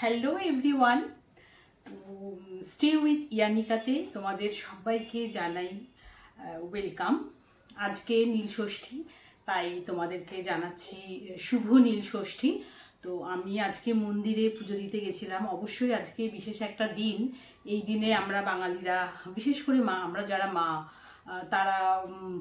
Hello everyone, stay with ইয়ানিকাতে তোমাদের সবাইকে জানাই ওয়েলকাম। আজকে নীল ষষ্ঠী, তাই তোমাদেরকে জানাচ্ছি শুভ নীল ষষ্ঠী। তো আমি আজকে মন্দিরে পুজো দিতে গেছিলাম। অবশ্যই আজকে বিশেষ একটা দিন। এই দিনে আমরা বাঙালিরা, বিশেষ করে আমরা যারা মা, তারা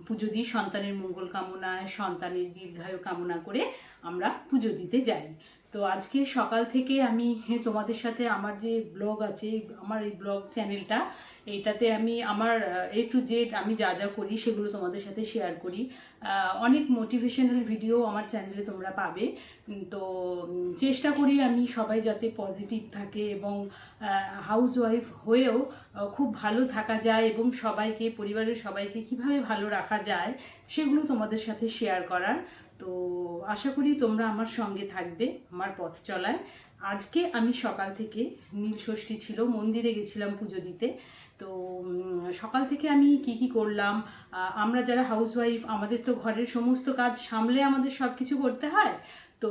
পুজো দিই সন্তানের মঙ্গল কামনায়, সন্তানের দীর্ঘায়ু কামনা করে আমরা পুজো দিতে যাই। তো আজকে সকাল থেকে আমি তোমাদের সাথে আমার যে ব্লগ আছে, আমার এই ব্লগ চ্যানেলটা, এইটাতে আমি আমার A to Z আমি যা যা করি সেগুলো তোমাদের সাথে শেয়ার করি। অনেক মোটিভেশনাল ভিডিও আমার চ্যানেলে তোমরা পাবে। তো চেষ্টা করি আমি সবাই যাতে পজিটিভ থাকে এবং হাউসওয়াইফ হয়েও খুব ভালো থাকা যায় এবং সবাইকে, পরিবারের সবাইকে কিভাবে ভালো রাখা যায় সেগুলো তোমাদের সাথে শেয়ার করার। তো আশা করি তোমরা আমার সঙ্গে থাকবে আমার পথ চলায়। আজকে আমি সকাল থেকে, নীল ষষ্ঠী ছিল, মন্দিরে গেছিলাম পুজো দিতে। তো সকাল থেকে আমি কি করলাম, আমরা যারা হাউসওয়াইফ, আমাদের তো ঘরের সমস্ত কাজ সামলে আমাদের সব কিছু করতে হয়। তো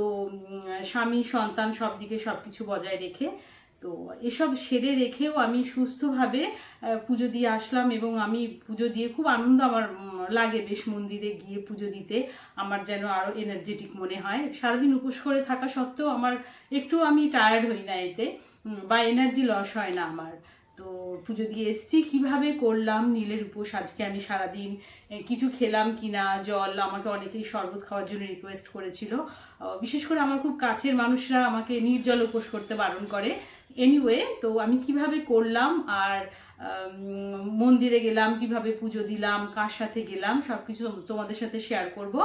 স্বামী সন্তান সব দিকে সব কিছু বজায় রেখে, তো এসব সেরে রেখেও আমি সুস্থভাবে পুজো দিয়ে আসলাম। এবং আমি পুজো দিয়ে খুব আনন্দ আমার লাগে, বেশ মন্দিরে গিয়ে পুজো দিতে আমার যেন আরও এনার্জেটিক মনে হয়। সারাদিন উপোস করে থাকা সত্ত্বেও আমার একটু আমি টায়ার্ড হই না এতে, বা এনার্জি লস হয় না আমার। তো পুজো দিয়ে এসছি। কীভাবে করলাম নীলের উপোস আজকে আমি সারাদিন, কিছু খেলাম কিনা, জল, আমাকে অনেকেই শরবত খাওয়ার জন্য রিকোয়েস্ট করেছিল। বিশেষ করে আমার খুব কাছের মানুষরা আমাকে নির্জল উপোস করতে বারণ করে। এনিওয়ে, তো আমি কিভাবে করলাম আর মন্দিরে গেলাম, কিভাবে পুজো দিলাম, কার সাথে গেলাম, সব কিছু তোমাদের সাথে শেয়ার করব।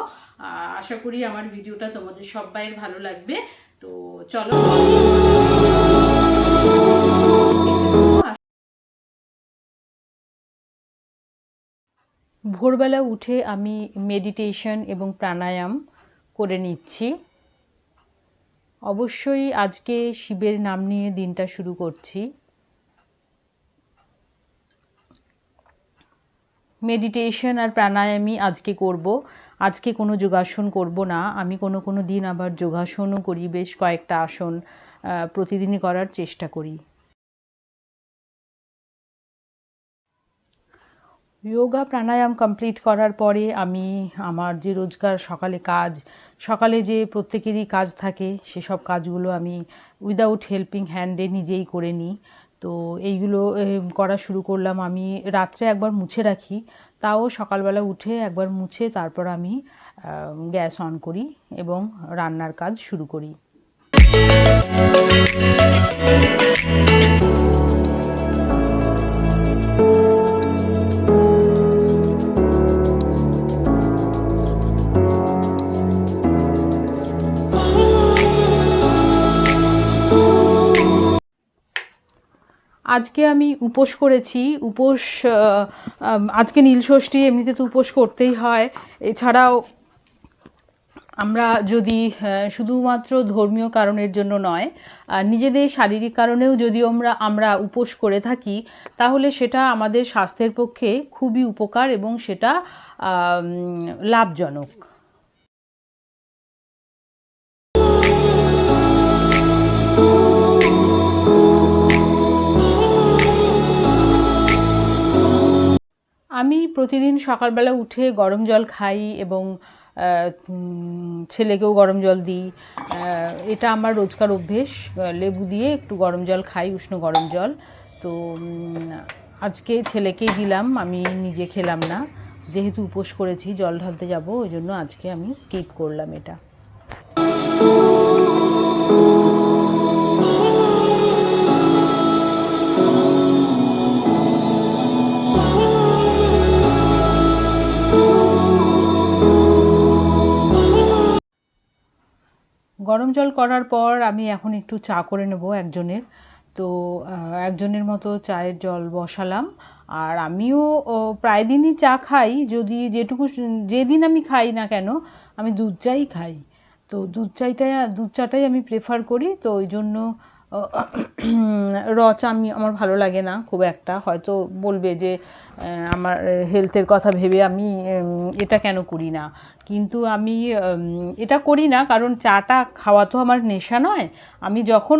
আশা করি আমার ভিডিওটা তোমাদের সবাইয়ের ভালো লাগবে। তো চলো। ভোরবেলা উঠে আমি মেডিটেশন এবং প্রাণায়াম করে নিচ্ছি। অবশ্যই আজকে শিবের নাম নিয়ে দিনটা শুরু করছি। মেডিটেশন আর প্রাণায়ামই আজকে করব। আজকে কোনো যোগাসন করব না। আমি কোনো দিন আবার যোগাসনও করি, বেশ কয়েকটা আসন প্রতিদিনই করার চেষ্টা করি। যোগা প্রাণায়াম কমপ্লিট করার পরে আমি আমার যে রোজকার সকালে যে প্রত্যেকেরই কাজ থাকে, সেসব কাজগুলো আমি উইদাউট হেল্পিং হ্যান্ডে নিজেই করে নিই। তো এইগুলো করা শুরু করলাম। আমি রাত্রে একবার মুছে রাখি, তাও সকালবেলা উঠে একবার মুছে তারপর আমি গ্যাস অন করি এবং রান্নার কাজ শুরু করি। আজকে আমি উপোস করেছি। আজকে নীলষষ্ঠী, এমনিতে তো উপোস করতেই হয়। এছাড়াও আমরা যদি শুধুমাত্র ধর্মীয় কারণের জন্য নয়, নিজেদের শারীরিক কারণেও যদি আমরা উপোস করে থাকি, তাহলে সেটা আমাদের স্বাস্থ্যের পক্ষে খুবই উপকার এবং সেটা লাভজনক। আমি প্রতিদিন সকালবেলা উঠে গরম জল খাই এবং ছেলেকেও গরম জল দিই। এটা আমার রোজকার অভ্যেস। লেবু দিয়ে একটু গরম জল খাই, উষ্ণ গরম জল। তো আজকে ছেলেকেই দিলাম, আমি নিজে খেলাম না। যেহেতু উপোস করেছি, জল ঢালতে যাব, ওই জন্য আজকে আমি স্কিপ করলাম এটা। গরম জল করার পর আমি এখন একটু চা করে নেব একজনের। তো একজনের মতো চায়ের জল বসালাম। আর আমিও প্রায় দিনই চা খাই, যেদিন আমি খাই না কেন, আমি দুধ চাই খাই। তো দুধ চাটাই আমি প্রেফার করি। তো ওই জন্য র চা আমার ভালো লাগে না খুব একটা, হয়তো বলবে যে আমার হেলথের কথা ভেবে আমি এটা কেন করি না, কিন্তু আমি এটা করি না কারণ চাটা খাওয়া তো আমার নেশা নয়। আমি যখন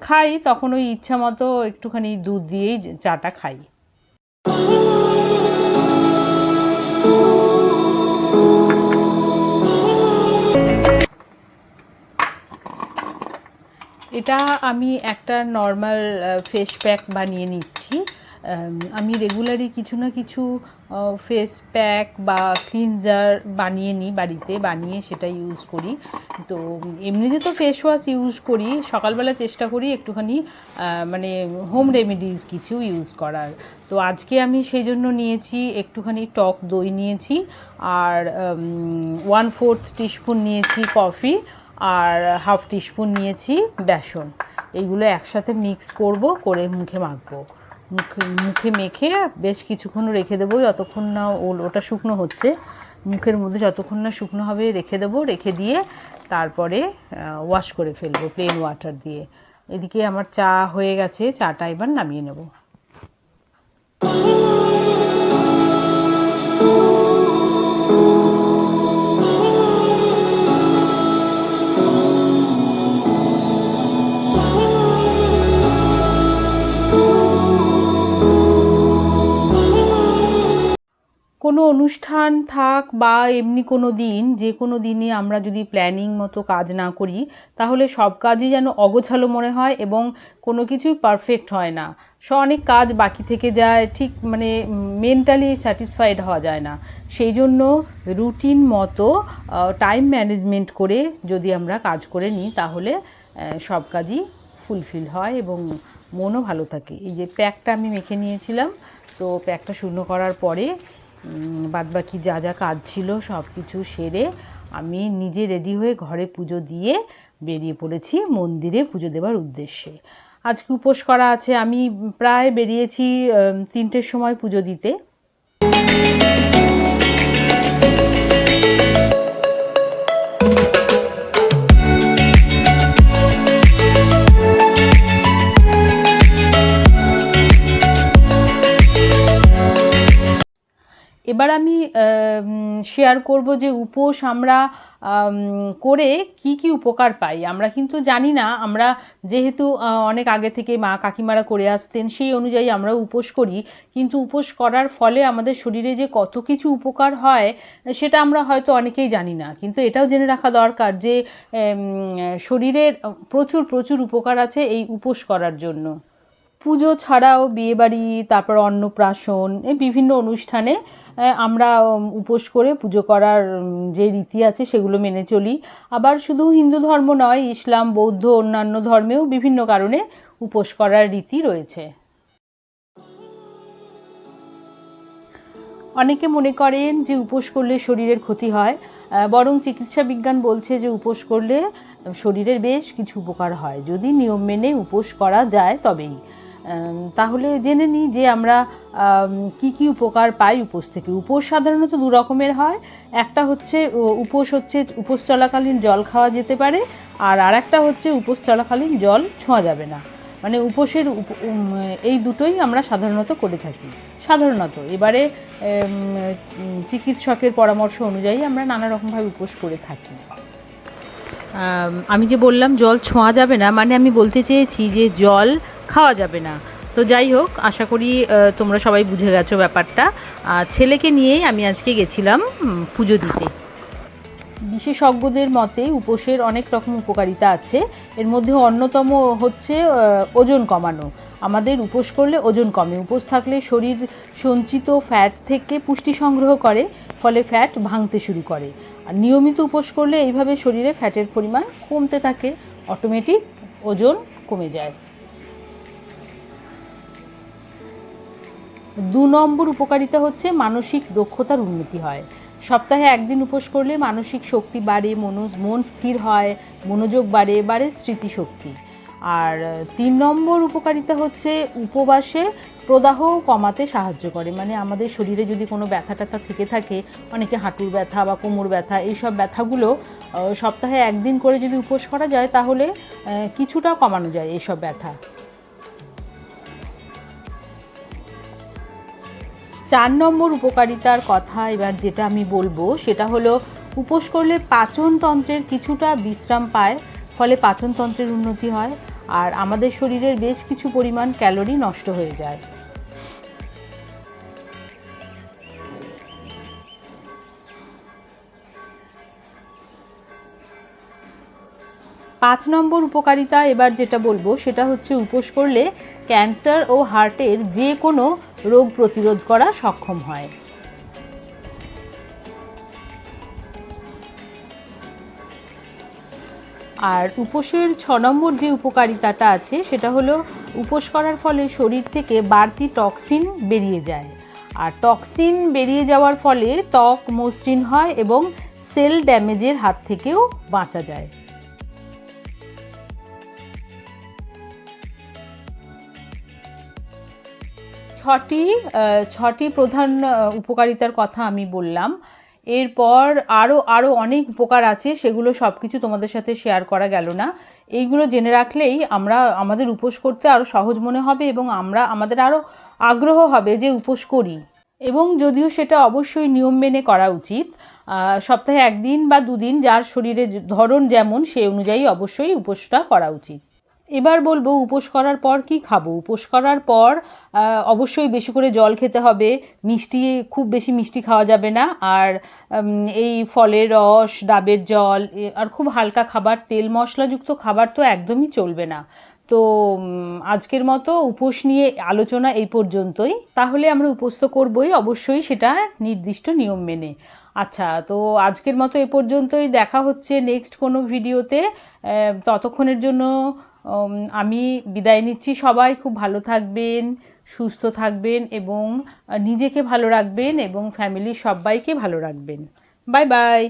খাই তখন ওই ইচ্ছা মতো একটুখানি দুধ দিয়েই চাটা খাই। এটা আমি একটা নর্মাল ফেস প্যাক বানিয়ে নিচ্ছি। আমি রেগুলারই কিছু না কিছু ফেস প্যাক বা ক্লিনজার বানিয়ে নিই, বাড়িতে বানিয়ে সেটা ইউজ করি। তো এমনিতে তো ফেস ওয়াশ ইউজ করি, সকালবেলা চেষ্টা করি একটুখানি মানে হোম রেমেডিজ কিছু ইউজ করার। তো আজকে আমি সেই জন্য নিয়েছি একটুখানি টক দই নিয়েছি, আর 1/4 টিস্পুন নিয়েছি কফি, আর 1/2 টিস্পুন নিয়েছি বেসন। এইগুলো একসাথে মিক্স করব, করে মুখে মাখবো। মুখে মেখে বেশ কিছুক্ষণ রেখে দেবো, যতক্ষণ না ওটা শুকনো হচ্ছে, মুখের মধ্যে যতক্ষণ না শুকনো হবে রেখে দেবো। রেখে দিয়ে তারপরে ওয়াশ করে ফেলবো প্লেন ওয়াটার দিয়ে। এদিকে আমার চা হয়ে গেছে, চাটা এবার নামিয়ে নেব। কোনো অনুষ্ঠান থাক বা এমনি কোনো দিন, যে কোনো দিনে আমরা যদি প্ল্যানিং মতো কাজ না করি তাহলে সব কাজই যেন অগোছালো মনে হয় এবং কোনো কিছুই পারফেক্ট হয় না। অনেক কাজ বাকি থেকে যায়, ঠিক মানে মেন্টালি স্যাটিসফাইড হওয়া যায় না। সেই জন্য রুটিন মতো টাইম ম্যানেজমেন্ট করে যদি আমরা কাজ করে নিই তাহলে সব কাজই ফুলফিল হয় এবং মনও ভালো থাকে। এই যে প্যাকটা আমি মেখে নিয়েছিলাম, তো প্যাকটা শূন্য করার পরে বাদবাকি যা যা কাজ ছিল সব কিছু সেরে আমি নিজে রেডি হয়ে ঘরে পুজো দিয়ে বেরিয়ে পড়েছি মন্দিরে পুজো দেওয়ার উদ্দেশ্যে। আজকে উপোস করা আছে, আমি প্রায় বেরিয়েছি 3টের সময় পুজো দিতে। এবার আমি শেয়ার করব যে উপোস আমরা করে কি কি উপকার পাই। আমরা কিন্তু জানি না, আমরা যেহেতু অনেক আগে থেকে মা কাকিমারা করে আসতেন সেই অনুযায়ী আমরা উপোস করি, কিন্তু উপোস করার ফলে আমাদের শরীরে যে কত কিছু উপকার হয় সেটা আমরা হয়তো অনেকেই জানি না। কিন্তু এটাও জেনে রাখা দরকার যে শরীরের প্রচুর প্রচুর উপকার আছে এই উপোস করার জন্য। পুজো ছাড়াও বিয়েবাড়ি, তারপর অন্নপ্রাশন, এই বিভিন্ন অনুষ্ঠানে আমরা উপোস করে পুজো করার যে রীতি আছে সেগুলো মেনে চলি। আবার শুধু হিন্দু ধর্ম নয়, ইসলাম, বৌদ্ধ, অন্যান্য ধর্মেও বিভিন্ন কারণে উপোস করার রীতি রয়েছে। অনেকে মনে করেন যে উপোস করলে শরীরের ক্ষতি হয়, বরং চিকিৎসা বিজ্ঞান বলছে যে উপোস করলে শরীরের বেশ কিছু উপকার হয়, যদি নিয়ম মেনে উপোস করা যায় তবেই। তাহলে জেনে নিই যে আমরা কি কি উপকার পাই উপোস থেকে। উপোস সাধারণত 2 রকমের হয়। একটা হচ্ছে উপোস চলাকালীন জল খাওয়া যেতে পারে, আর আরেকটা হচ্ছে উপোস চলাকালীন জল ছোঁয়া যাবে না। মানে উপোসের এই দুটোই আমরা সাধারণত করে থাকি। সাধারণত এবারে চিকিৎসকের পরামর্শ অনুযায়ী আমরা নানা রকমভাবে উপোস করে থাকি। আমি যে বললাম জল ছোঁয়া যাবে না, মানে আমি বলতে চেয়েছি যে জল খাওয়া যাবে না। তো যাই হোক, আশা করি তোমরা সবাই বুঝে গেছো ব্যাপারটা। ছেলেকে নিয়েই আমি আজকে গেছিলাম পুজো দিতে। বিশেষজ্ঞদের মতে উপোসের অনেক রকম উপকারিতা আছে, এর মধ্যে অন্যতম হচ্ছে ওজন কমানো। আমাদের উপোস করলে ওজন কমে। উপোস থাকলে শরীর সঞ্চিত ফ্যাট থেকে পুষ্টি সংগ্রহ করে, ফলে ফ্যাট ভাঙতে শুরু করে। আর নিয়মিত উপোস করলে এইভাবে শরীরে ফ্যাটের পরিমাণ কমতে থাকে, অটোমেটিক ওজন কমে যায়। 2 নম্বর উপকারিতা হচ্ছে মানসিক দক্ষতার উন্নতি হয়। সপ্তাহে 1 দিন উপোস করলে মানসিক শক্তি বাড়ে, মন স্থির হয়, মনোযোগ বাড়ে স্মৃতিশক্তি। আর 3 নম্বর উপকারিতা হচ্ছে উপবাসে প্রদাহ কমাতে সাহায্য করে। মানে আমাদের শরীরে যদি কোনো ব্যথা ট্যাথা থেকে থাকে, অনেকে হাঁটুর ব্যথা বা কোমর ব্যথা, এইসব ব্যথাগুলো সপ্তাহে একদিন করে যদি উপোস করা যায় তাহলে কিছুটা কমানো যায় এইসব ব্যথা। 4 নম্বর উপকারিতার কথা এবার যেটা আমি বলবো সেটা হলো, উপোস করলে পাচনতন্ত্রের কিছুটা বিশ্রাম পায়, ফলে পাচনতন্ত্রের উন্নতি হয় আর আমাদের শরীরের বেশ কিছু পরিমাণ ক্যালোরি নষ্ট হয়ে যায়। পাঁচ নম্বর উপকারিতা এবার যেটা বলবো সেটা হচ্ছে, উপোস করলে ক্যান্সার ও হার্টের যে কোনো রোগ প্রতিরোধ করা সক্ষম হয়। আর উপোসের 6 নম্বর যে উপকারিতাটা আছে সেটা হলো, উপোস করার ফলে শরীর থেকে বাড়তি টক্সিন বেরিয়ে যায়। আর টক্সিন বেরিয়ে যাওয়ার ফলে ত্বক মসৃণ হয় এবং সেল ড্যামেজের হাত থেকেও বাঁচা যায়। ছটি প্রধান উপকারিতার কথা আমি বললাম। এরপর আরও অনেক উপকার আছে, সেগুলো সব কিছু তোমাদের সাথে শেয়ার করা গেল না। এইগুলো জেনে রাখলেই আমাদের উপোস করতে আরও সহজ মনে হবে এবং আমাদের আরও আগ্রহ হবে যে উপোস করি। এবং যদিও সেটা অবশ্যই নিয়ম মেনে করা উচিত, সপ্তাহে 1 দিন বা 2 দিন, যার শরীরের ধরন যেমন সেই অনুযায়ী অবশ্যই উপোসটা করা উচিত। এবার বলবো উপোস করার পর কি খাবো। উপোস করার পর অবশ্যই বেশি করে জল খেতে হবে, খুব বেশি মিষ্টি খাওয়া যাবে না, আর এই ফলের রস, ডাবের জল আর খুব হালকা খাবার, তেল মশলাযুক্ত খাবার তো একদমই চলবে না। তো আজকের মতো উপোস নিয়ে আলোচনা এই পর্যন্তই। তাহলে আমরা উপোস তো করবই অবশ্যই, সেটা নির্দিষ্ট নিয়ম মেনে। আচ্ছা, তো আজকের মতো এ পর্যন্তই। দেখা হচ্ছে নেক্সট কোনো ভিডিওতে। ততক্ষণের জন্য আমি বিদায় নিচ্ছি। সবাই খুব ভালো থাকবেন, সুস্থ থাকবেন এবং নিজেকে ভালো রাখবেন এবং ফ্যামিলির সবাইকে ভালো রাখবেন। Bye bye.